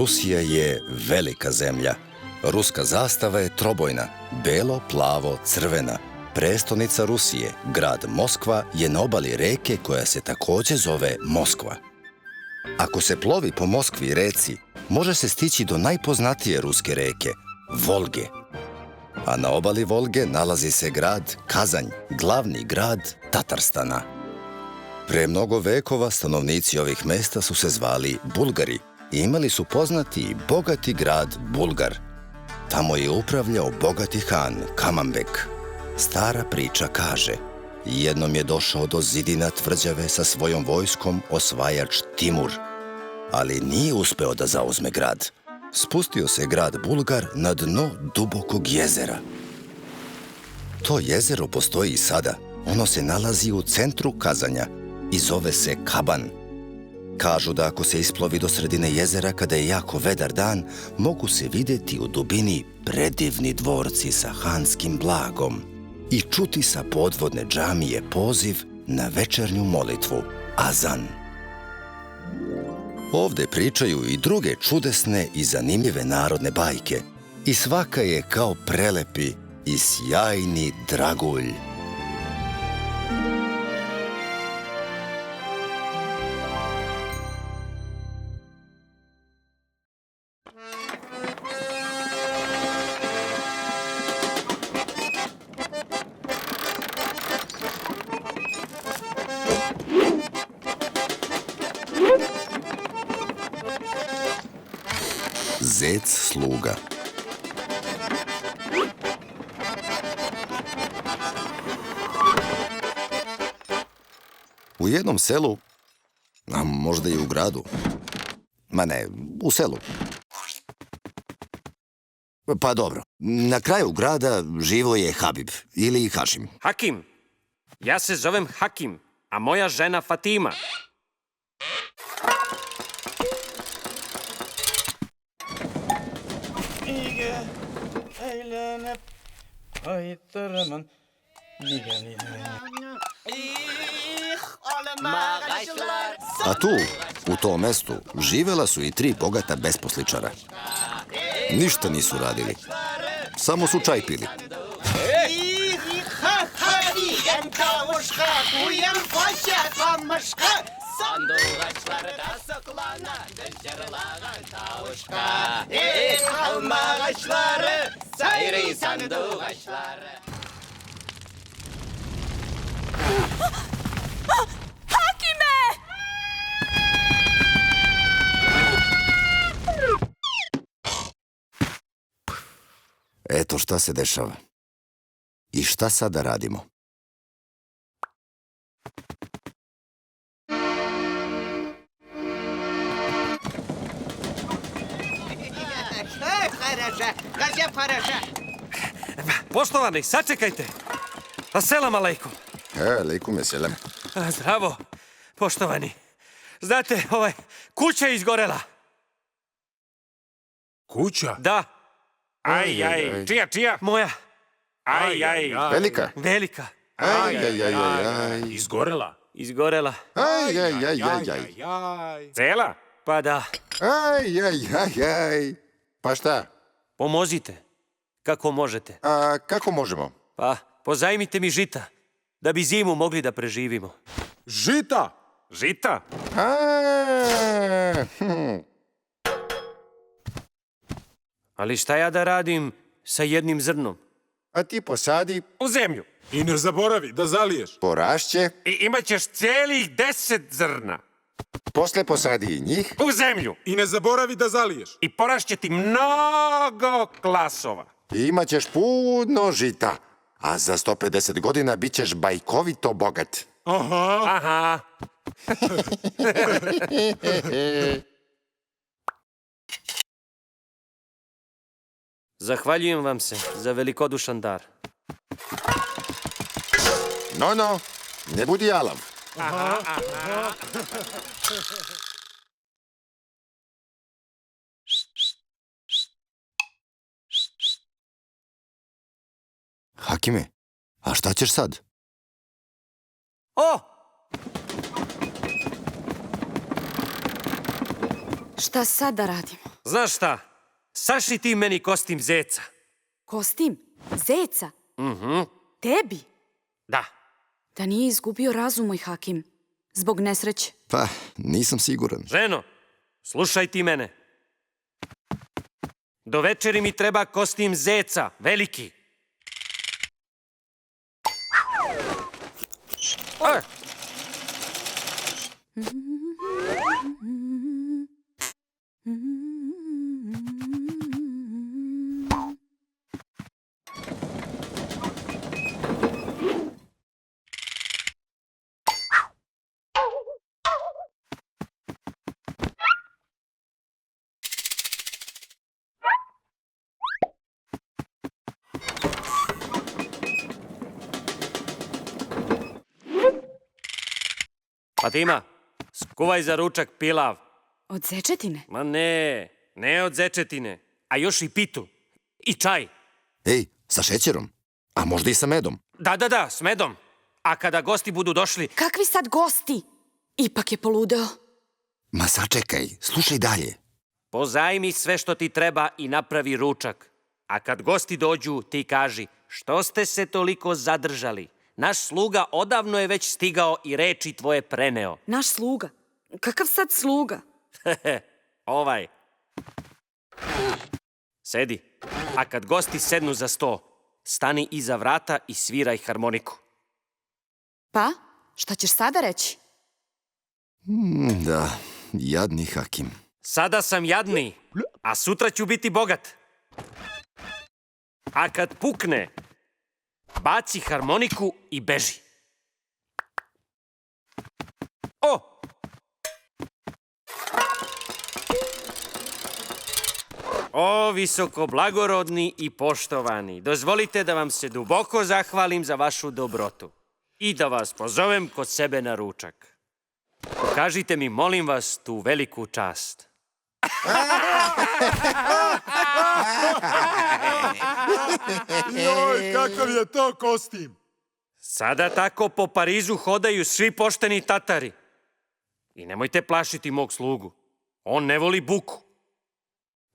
Rusija je velika zemlja. Ruska zastava je trobojna, belo, plavo, crvena. Prestonica Rusije, grad Moskva, je na obali reke koja se takođe zove Moskva. Ako se plovi po Moskvi reci, može se stići do najpoznatije ruske reke, Volge. A na obali Volge nalazi se grad Kazanj, glavni grad Tatarstana. Pre mnogo vekova stanovnici ovih mesta su se zvali Bulgari i imali su poznati i bogati grad Bulgar. Tamo je upravljao bogati han Kamambek. Stara priča kaže, jednom je došao do zidina tvrđave sa svojom vojskom osvajač Timur, ali nije uspeo da zauzme grad. Spustio se grad Bulgar na dno dubokog jezera. To jezero postoji i sada. Ono se nalazi u centru Kazanja i zove se Kaban. Kažu da ako se isplovi do sredine jezera kada je jako vedar dan, mogu se videti u dubini predivni dvorci sa hanskim blagom i čuti sa podvodne džamije poziv na večernju molitvu, azan. Ovde pričaju i druge čudesne i zanimljive narodne bajke i svaka je kao prelepi i sjajni dragulj. Zec sluga. U jednom selu, a možda i u gradu, ma ne, u selu. Pa dobro, na kraju grada živo je Habib ili Hašim. Hakim, ja se zovem Hakim, a moja žena Fatima. Eğlenip kaytırımın A tu, u tom mestu, živela su i 3 bogata besposličara. Ništa nisu radili, samo su čaj pili. Sandıgaçlarda saklana dışarılagan tavuşka. Alma ağaçları, sayri sandıgaçları. Hakime! Eto šta se dešava. I šta sad da radimo? Poštovani, sačekajte. Selam alejkum. Alejkum selam. Zdravo, poštovani. Znate, kuća je izgorela. Kuća? Da. Aj. Čija? Moja. Aj. Velika? Velika. Aj. Izgorela? Izgorela. Aj. Cela? Pa da. Aj. Pa šta? Pomozite. Kako možete. A kako možemo? Pa, pozajmite mi žita, da bi zimu mogli da preživimo. Žita? Ali šta ja da radim sa jednim zrnom? A ti posadi, U zemlju. I ne zaboravi da zaliješ. porašće, I imat ćeš cijelih 10 zrna. posle posadi i njih. U zemlju. I ne zaboravi da zaliješ. I porašće ti mnogo klasova. I imat ćeš puno žita. A za 150 godina bit ćeš bajkovito bogat. Aha. Zahvaljujem vam se za velikodušan dar. No, ne budi jalav. Hakime, a šta ćeš sad? O! Šta sad da radimo? Znaš šta? Saši ti meni kostim zeca. Kostim? Zeca? Tebi? Da. Da nije izgubio razum moj Hakim. Zbog nesreće. Pa, nisam siguran. Ženo, slušaj ti mene. Do večeri mi treba kostim zeca, veliki. Fatima, skuvaj za ručak pilav. Od zečetine? Ma ne od zečetine, a još i pitu. I čaj. Ej, sa šećerom? A možda i sa medom? Da, s medom. A kada gosti budu došli... Kakvi sad gosti? Ipak je poludeo. Ma sačekaj, slušaj dalje. Pozajmi sve što ti treba i napravi ručak. A kad gosti dođu, ti kaži, što ste se toliko zadržali? Naš sluga odavno je već stigao i reči tvoje preneo. Naš sluga? Kakav sad sluga? Ovaj. Sedi. A kad gosti sednu za sto, stani iza vrata i sviraj harmoniku. Pa, šta ćeš sada reći? Da, jadni Hakim. Sada sam jadni, a sutra ću biti bogat. A kad pukne, baci harmoniku i beži. O, visoko blagorodni i poštovani, dozvolite da vam se duboko zahvalim za vašu dobrotu i da vas pozovem kod sebe na ručak. Pokažite mi, molim vas, tu veliku čast. Joj, kakav je to kostim? Sada tako po Parizu hodaju svi pošteni Tatari. I nemojte plašiti mog slugu. On ne voli buku.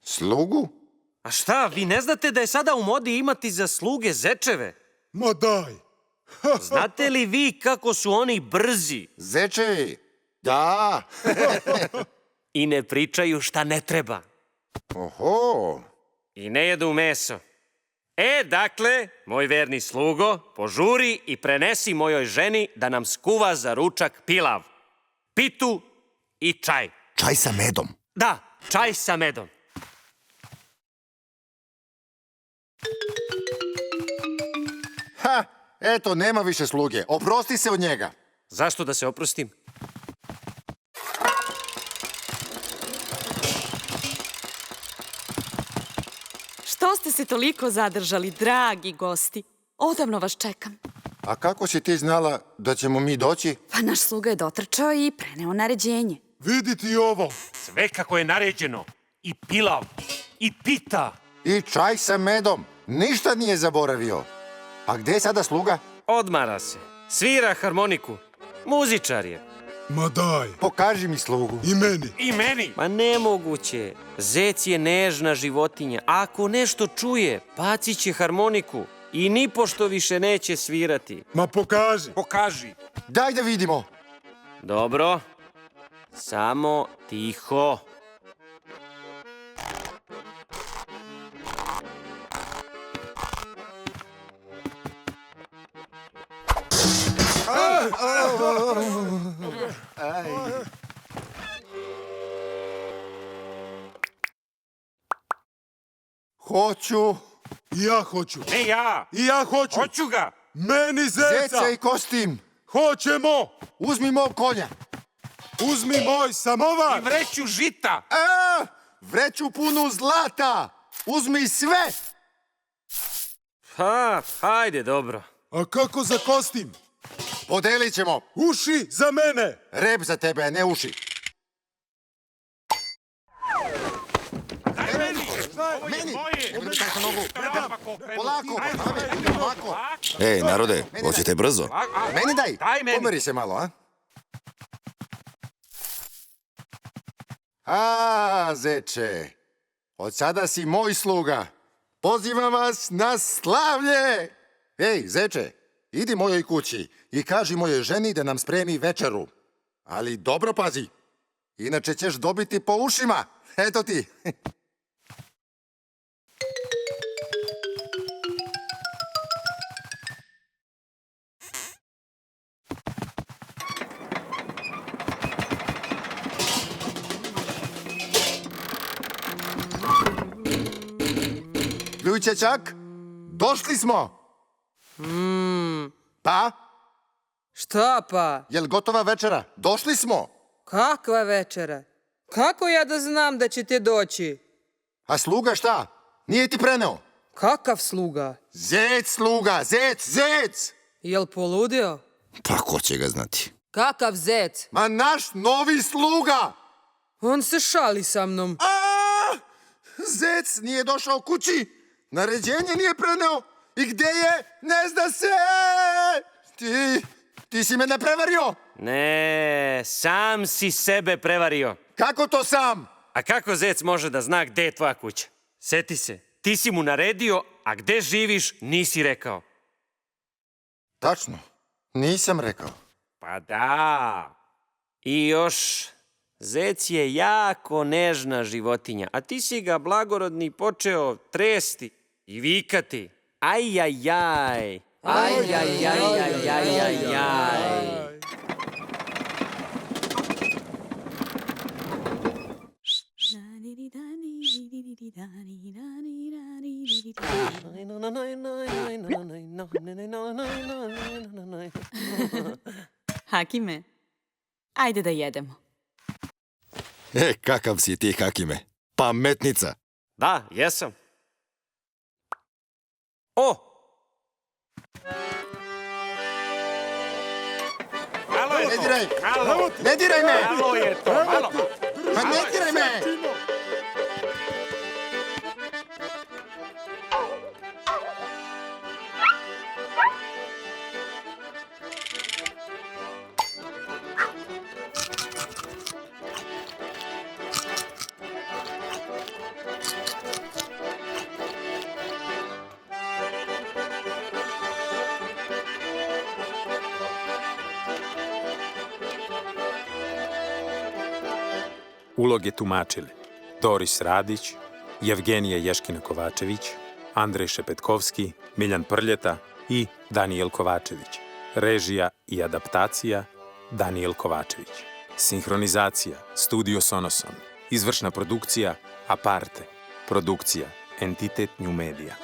Slugu? A šta, vi ne znate da je sada u modi imati za sluge zečeve? Ma daj. Znate li vi kako su oni brzi Zečevi, da. i ne pričaju šta ne treba? Oho. I ne jedu meso. Dakle, moj verni slugo, požuri i prenesi mojoj ženi da nam skuva za ručak pilav, pitu i čaj. Čaj sa medom. Da, čaj sa medom. Ha, eto, nema više sluge. Oprosti se od njega. Zašto da se oprostim? Što ste se toliko zadržali, dragi gosti? Odavno vas čekam. A kako si ti znala da ćemo mi doći? Pa naš sluga je dotrčao i preneo naređenje. Vidi ti ovo. Sve kako je naređeno. I pilav, i pita. I čaj sa medom. Ništa nije zaboravio. A gde je sada sluga? Odmara se. Svira harmoniku. Muzičar je. Ma daj. Pokaži mi slugu. I meni. I meni. Ma nemoguće. Zec je nežna životinja. Ako nešto čuje, bacit će harmoniku. I nipošto više neće svirati. Ma pokaži. Pokaži. Daj da vidimo. Dobro. Samo tiho. Hoću. I ja hoću. Ne ja. I ja hoću. Hoću ga. Meni zeca. Zeca i kostim. Hoćemo. Uzmi mog konja. Uzmi moj samovar. Vreću žita. Vreću punu zlata. Uzmi sve. Ha, hajde, dobro. A kako za kostim? Podelit ćemo. Uši za mene. Rep za tebe, a ne uši. Meni. Vrtaj sa nogu. Polako. Polako. Ej, narode, hoćete brzo? Meni daj. Daj meni. Pomeri se malo, a? A, zeče, od sada si moj sluga. Pozivam vas na slavlje. Ej, zeče, idi mojoj kući i kaži mojoj ženi da nam spremi večeru. Ali dobro pazi, inače ćeš dobiti po ušima. Eto ti. Ljujčečak, došli smo. Pa, Šta pa? jel gotova večera? Došli smo. Kakva večera? Kako ja da znam da ćete doći? A sluga šta? Nije ti preneo? Kakav sluga? Zec, sluga, zec, zec! Jel poludio? Pa ko će ga znati? Kakav zec? Ma naš novi sluga! On se šali sa mnom. A! Zec nije došao kući, naređenje nije preneo i gde je, ne zna se! Ti si me ne prevario! Ne, sam si sebe prevario. Kako to sam? A kako zec može da zna gde je tvoja kuća? Seti se, ti si mu naredio, a gde živiš nisi rekao. Tačno, nisam rekao. Pa da. I još, zec je jako nežna životinja, a ti si ga blagorodni počeo tresti i vikati. Ajajaj, ajajajajajajaj. Hakime, ajde da jedemo. Kakav si ti, Hakime? Pametnica. Da, jesam. O! Malo je Ne to. diraj! Malo. Ne diraj me! Malo je to. Malo. Ma ne diraj me! Uloge tumačili Doris Radić, Jevgenija Ješkina-Kovačević, Andrej Šepetkovski, Miljan Prljeta i Danijel Kovačević. Režija i adaptacija Danijel Kovačević. Sinhronizacija Studio Sonoson. Izvršna produkcija Aparte. Produkcija Entitet New Media.